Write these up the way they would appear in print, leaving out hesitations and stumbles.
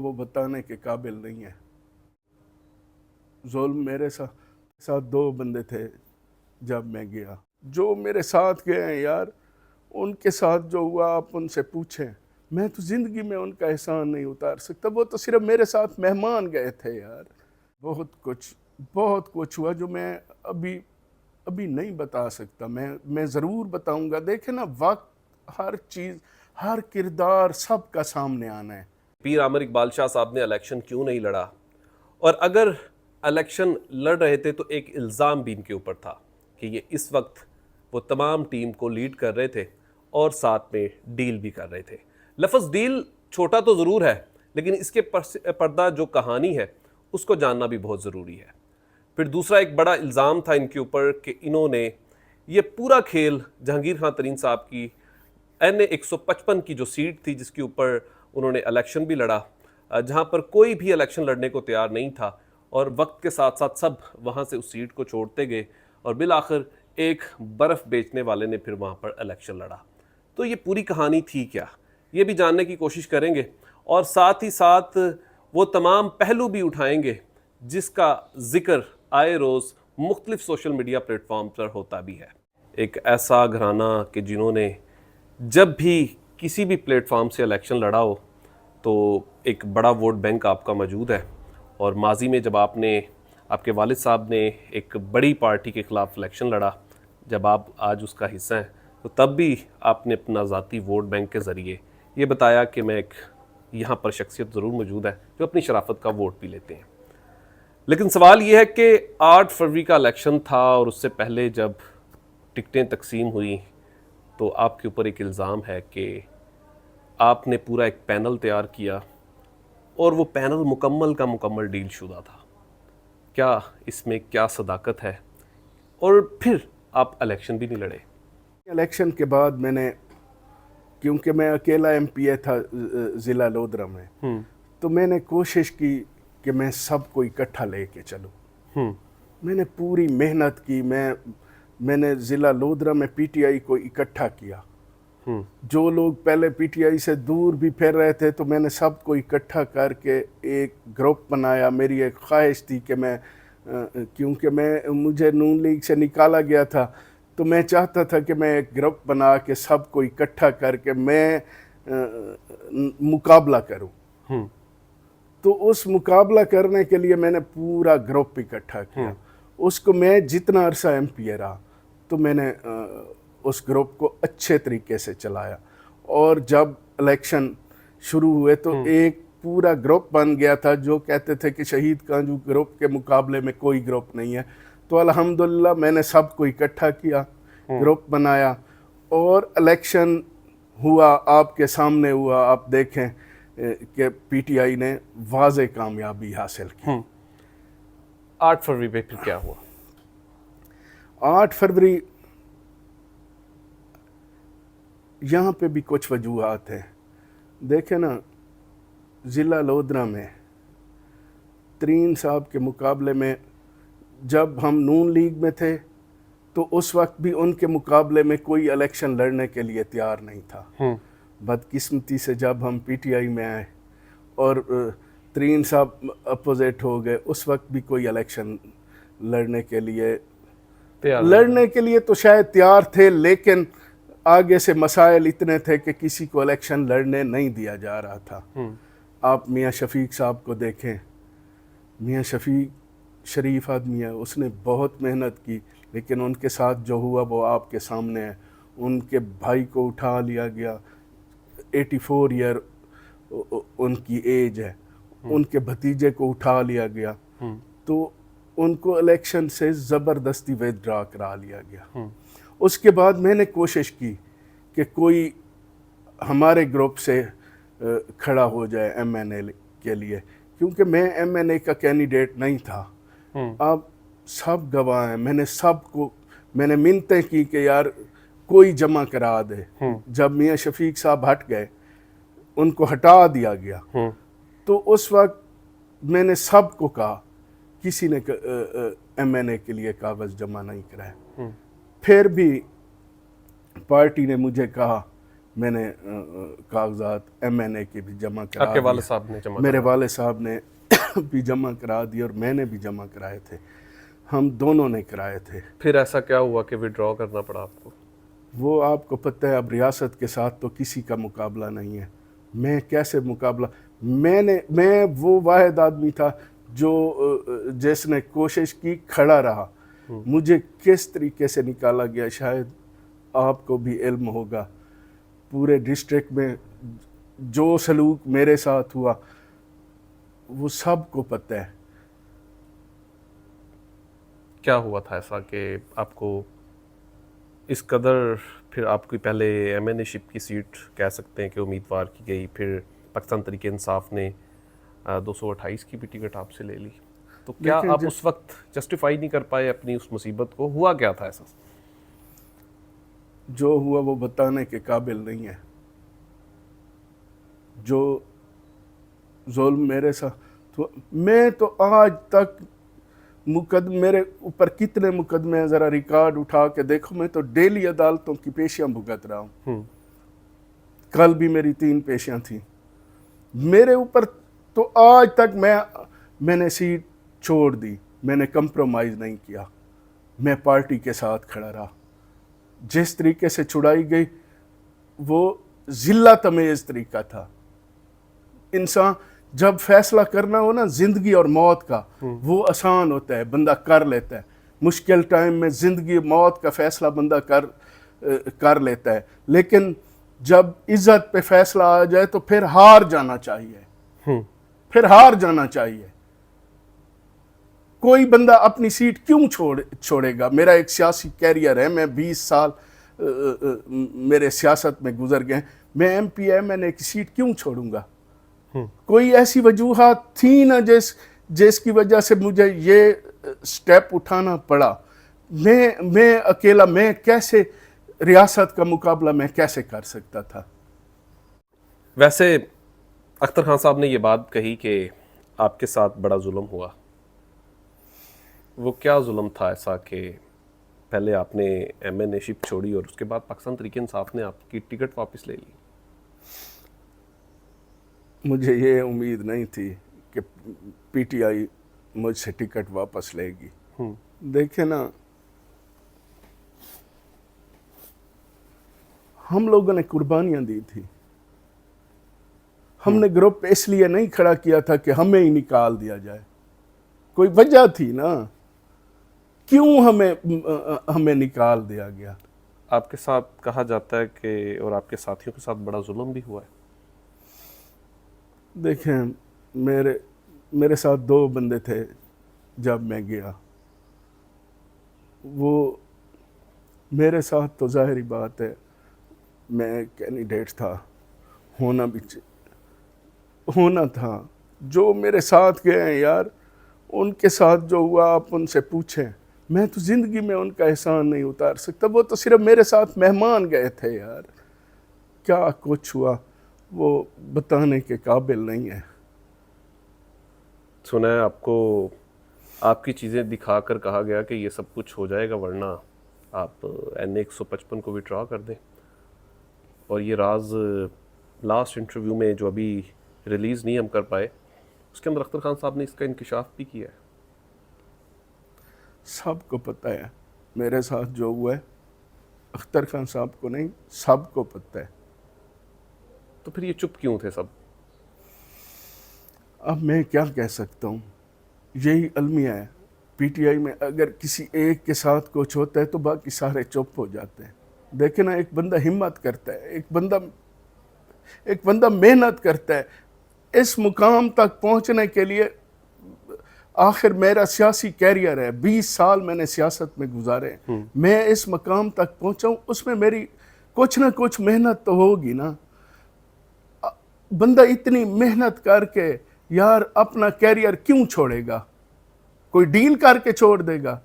وہ बताने के काबिल नहीं है। जुल्म मेरे साथ दो बंदे थे जब मैं गया, जो मेरे साथ गए हैं यार, उनके साथ जो हुआ आप उनसे पूछें। मैं तो ज़िंदगी में उनका एहसान नहीं उतार सकता, वो तो सिर्फ मेरे साथ मेहमान गए थे यार। बहुत कुछ हुआ जो मैं अभी नहीं बता सकता। मैं ज़रूर बताऊंगा। देखें ना, वक्त, हर चीज़, हर किरदार सबका सामने आना है। पीर आमिर इकबाल शाह साहब ने इलेक्शन क्यों नहीं लड़ा, और अगर इलेक्शन लड़ रहे थे तो एक इल्ज़ाम भी इनके ऊपर था कि ये इस वक्त वो तमाम टीम को लीड कर रहे थे और साथ में डील भी कर रहे थे। लफ्ज़ डील छोटा तो ज़रूर है, लेकिन इसके पर्दा जो कहानी है उसको जानना भी बहुत ज़रूरी है। फिर दूसरा एक बड़ा इल्ज़ाम था इनके ऊपर कि इन्होंने ये पूरा खेल जहांगीर खान तरीन साहब की NA 155 की जो सीट थी, जिसके ऊपर उन्होंने इलेक्शन भी लड़ा, जहां पर कोई भी इलेक्शन लड़ने को तैयार नहीं था, और वक्त के साथ साथ सब वहां से उस सीट को छोड़ते गए, और बिल आखिर एक बर्फ़ बेचने वाले ने फिर वहां पर इलेक्शन लड़ा। तो ये पूरी कहानी थी क्या, ये भी जानने की कोशिश करेंगे, और साथ ही साथ वो तमाम पहलू भी उठाएंगे जिसका जिक्र आए रोज़ मुख्तलिफ सोशल मीडिया प्लेटफॉर्म पर होता भी है। एक ऐसा घराना कि जिन्होंने जब भी किसी भी प्लेटफॉर्म से इलेक्शन लड़ा हो तो एक बड़ा वोट बैंक आपका मौजूद है, और माजी में जब आपके वालिद साहब ने एक बड़ी पार्टी के ख़िलाफ़ इलेक्शन लड़ा, जब आप आज उसका हिस्सा हैं, तो तब भी आपने अपना ज़ाती वोट बैंक के ज़रिए ये बताया कि मैं एक यहाँ पर शख्सियत ज़रूर मौजूद है जो अपनी शराफत का वोट भी लेते हैं। लेकिन सवाल ये है कि 8 फरवरी का इलेक्शन था, और उससे पहले जब टिकटें तकसीम हुई तो आपके ऊपर एक इल्ज़ाम है कि आपने पूरा एक पैनल तैयार किया, और वो पैनल मुकम्मल का मुकम्मल डील शुदा था। क्या इसमें क्या सदाकत है, और फिर आप इलेक्शन भी नहीं लड़े? इलेक्शन के बाद मैंने, क्योंकि मैं अकेला MPA था ज़िला लोधरा में, तो मैंने कोशिश की कि मैं सबको इकट्ठा लेके चलूं। मैंने पूरी मेहनत की। मैंने ज़िला लोधरा में PTI को इकट्ठा किया। जो लोग पहले PTI से दूर भी फिर रहे थे, तो मैंने सबको इकट्ठा करके एक ग्रुप बनाया। मेरी एक ख्वाहिश थी कि क्योंकि मुझे नून लीग से निकाला गया था, तो मैं चाहता था कि मैं एक ग्रुप बना के सबको इकट्ठा करके मैं मुकाबला करूं। तो उस मुकाबला करने के लिए मैंने पूरा ग्रुप इकट्ठा किया। उसको मैं जितना अरसा MPA रहा, तो मैंने उस ग्रुप को अच्छे तरीके से चलाया, और जब इलेक्शन शुरू हुए तो एक पूरा ग्रुप बन गया था जो कहते थे कि शहीद कांजू ग्रुप के मुकाबले में कोई ग्रुप नहीं है। तो अल्हम्दुलिल्लाह मैंने सबको इकट्ठा किया, ग्रुप बनाया, और इलेक्शन हुआ, आपके सामने हुआ। आप देखें कि PTI ने वाज़े कामयाबी हासिल की। 8 फरवरी पे फिर क्या हुआ? 8 फरवरी यहाँ पे भी कुछ वजूहात हैं। देखें ना, ज़िला लोधरा में तरीन साहब के मुकाबले में, जब हम नून लीग में थे तो उस वक्त भी उनके मुकाबले में कोई इलेक्शन लड़ने के लिए तैयार नहीं था। बदकिस्मती से जब हम PTI में आए और तरीन साहब अपोजिट हो गए, उस वक्त भी कोई इलेक्शन लड़ने के लिए तो शायद तैयार थे, लेकिन आगे से मसाइल इतने थे कि किसी को इलेक्शन लड़ने नहीं दिया जा रहा था। आप मियाँ शफीक साहब को देखें, मियाँ शफीक शरीफ आदमी है, उसने बहुत मेहनत की, लेकिन उनके साथ जो हुआ वो आपके सामने है। उनके भाई को उठा लिया गया, 84 ईयर उनकी एज है, उनके भतीजे को उठा लिया गया, तो उनको इलेक्शन से ज़बरदस्ती विथड्रॉ करा लिया गया। उसके बाद मैंने कोशिश की कि कोई हमारे ग्रुप से खड़ा हो जाए MNA के लिए, क्योंकि मैं MNA का कैंडिडेट नहीं था। अब सब गवाह हैं, मैंने मिन्नतें की कि यार कोई जमा करा दे। जब मियाँ शफीक साहब हट गए, उनको हटा दिया गया, तो उस वक्त मैंने सबको कहा, किसी ने MNA के लिए कागज़ जमा नहीं कराया। फिर भी पार्टी ने मुझे कहा میں نے کاغذات MNA کے بھی جمع کرا آپ کے والد دیے، صاحب نے جمع میرے والد صاحب نے بھی جمع کرا دی اور میں نے بھی جمع کرائے تھے، ہم دونوں نے کرائے تھے۔ پھر ایسا کیا ہوا کہ وڈرا کرنا پڑا آپ کو؟ وہ آپ کو پتہ ہے اب ریاست کے ساتھ تو کسی کا مقابلہ نہیں ہے، میں کیسے مقابلہ، میں وہ واحد آدمی تھا جو جس نے کوشش کی، کھڑا رہا۔ مجھے کس طریقے سے نکالا گیا شاید آپ کو بھی علم ہوگا، پورے ڈسٹرکٹ میں جو سلوک میرے ساتھ ہوا وہ سب کو پتہ ہے۔ کیا ہوا تھا ایسا کہ آپ کو اس قدر، پھر آپ کی پہلے MNA شپ کی سیٹ کہہ سکتے ہیں کہ امیدوار کی گئی، پھر پاکستان تحریک انصاف نے 228 کی بھی ٹکٹ آپ سے لے لی، تو کیا لیکن آپ اس وقت جسٹیفائی نہیں کر پائے اپنی اس مصیبت کو؟ ہوا کیا تھا ایسا؟ جو ہوا وہ بتانے کے قابل نہیں ہے۔ جو ظلم میرے ساتھ، میں تو آج تک میرے اوپر کتنے مقدمے ہیں، ذرا ریکارڈ اٹھا کے دیکھو، میں تو ڈیلی عدالتوں کی پیشیاں بھگت رہا ہوں۔ کل بھی میری 3 پیشیاں تھیں میرے اوپر، تو آج تک میں نے سیٹ چھوڑ دی، میں نے کمپرومائز نہیں کیا، میں پارٹی کے ساتھ کھڑا رہا۔ جس طریقے سے چھڑائی گئی وہ ذلت امیز طریقہ تھا۔ انسان جب فیصلہ کرنا ہو نا زندگی اور موت کا، وہ آسان ہوتا ہے، بندہ کر لیتا ہے۔ مشکل ٹائم میں زندگی موت کا فیصلہ بندہ کر لیتا ہے، لیکن جب عزت پہ فیصلہ آ جائے تو پھر ہار جانا چاہیے، پھر ہار جانا چاہیے۔ کوئی بندہ اپنی سیٹ کیوں چھوڑے گا؟ میرا ایک سیاسی کیریئر ہے، میں 20 سال میرے سیاست میں گزر گئے، میں MP MNA کی سیٹ کیوں چھوڑوں گا؟ کوئی ایسی وجوہات تھی نا جس کی وجہ سے مجھے یہ سٹیپ اٹھانا پڑا۔ میں اکیلا، میں کیسے ریاست کا مقابلہ میں کیسے کر سکتا تھا؟ ویسے اختر خان صاحب نے یہ بات کہی کہ آپ کے ساتھ بڑا ظلم ہوا، وہ کیا ظلم تھا ایسا کہ پہلے آپ نے MNA شپ چھوڑی اور اس کے بعد پاکستان تحریک انصاف نے آپ کی ٹکٹ واپس لے لی؟ مجھے یہ امید نہیں تھی کہ PTI مجھ سے ٹکٹ واپس لے گی۔ دیکھیں نا، ہم لوگوں نے قربانیاں دی تھی، ہم نے گروپ اس لیے نہیں کھڑا کیا تھا کہ ہمیں ہی نکال دیا جائے، کوئی وجہ تھی نا، کیوں ہمیں نکال دیا گیا؟ آپ کے ساتھ کہا جاتا ہے کہ اور آپ کے ساتھیوں کے ساتھ بڑا ظلم بھی ہوا ہے۔ دیکھیں، میرے ساتھ 2 بندے تھے جب میں گیا، وہ میرے ساتھ تو ظاہری بات ہے میں کینڈیڈیٹ تھا، ہونا تھا۔ جو میرے ساتھ گئے ہیں یار، ان کے ساتھ جو ہوا آپ ان سے پوچھیں، میں تو زندگی میں ان کا احسان نہیں اتار سکتا، وہ تو صرف میرے ساتھ مہمان گئے تھے یار، کیا کچھ ہوا وہ بتانے کے قابل نہیں ہے۔ سنا ہے آپ کو آپ کی چیزیں دکھا کر کہا گیا کہ یہ سب کچھ ہو جائے گا ورنہ آپ NA 155 کو وڈرا کر دیں، اور یہ راز لاسٹ انٹرویو میں جو ابھی ریلیز نہیں ہم کر پائے، اس کے اندر اختر خان صاحب نے اس کا انکشاف بھی کیا ہے۔ سب کو پتہ ہے میرے ساتھ جو ہوا ہے، اختر خان صاحب کو نہیں، سب کو پتہ ہے۔ تو پھر یہ چپ کیوں تھے سب؟ اب میں کیا کہہ سکتا ہوں، یہی المیہ ہے۔ PTI میں اگر کسی ایک کے ساتھ کچھ ہوتا ہے تو باقی سارے چپ ہو جاتے ہیں۔ دیکھیں نا، ایک بندہ ہمت کرتا ہے، ایک بندہ محنت کرتا ہے اس مقام تک پہنچنے کے لیے۔ آخر میرا سیاسی کیریئر ہے، 20 سال میں نے سیاست میں گزارے، میں اس مقام تک پہنچا ہوں، اس میں میری کچھ نہ کچھ محنت تو ہوگی نا۔ بندہ اتنی محنت کر کے یار اپنا کیریئر کیوں چھوڑے گا؟ کوئی ڈیل کر کے چھوڑ دے گا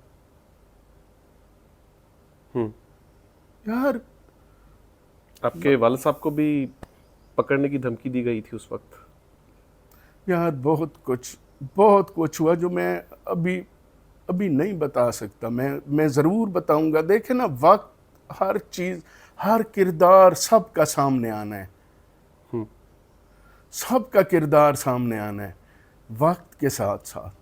یار؟ آپ کے والد صاحب کو بھی پکڑنے کی دھمکی دی گئی تھی اس وقت؟ یار بہت کچھ ہوا جو میں ابھی نہیں بتا سکتا، میں ضرور بتاؤں گا۔ دیکھیں نا، وقت ہر کردار سب کا سامنے آنا ہے، سب کا کردار سامنے آنا ہے وقت کے ساتھ ساتھ.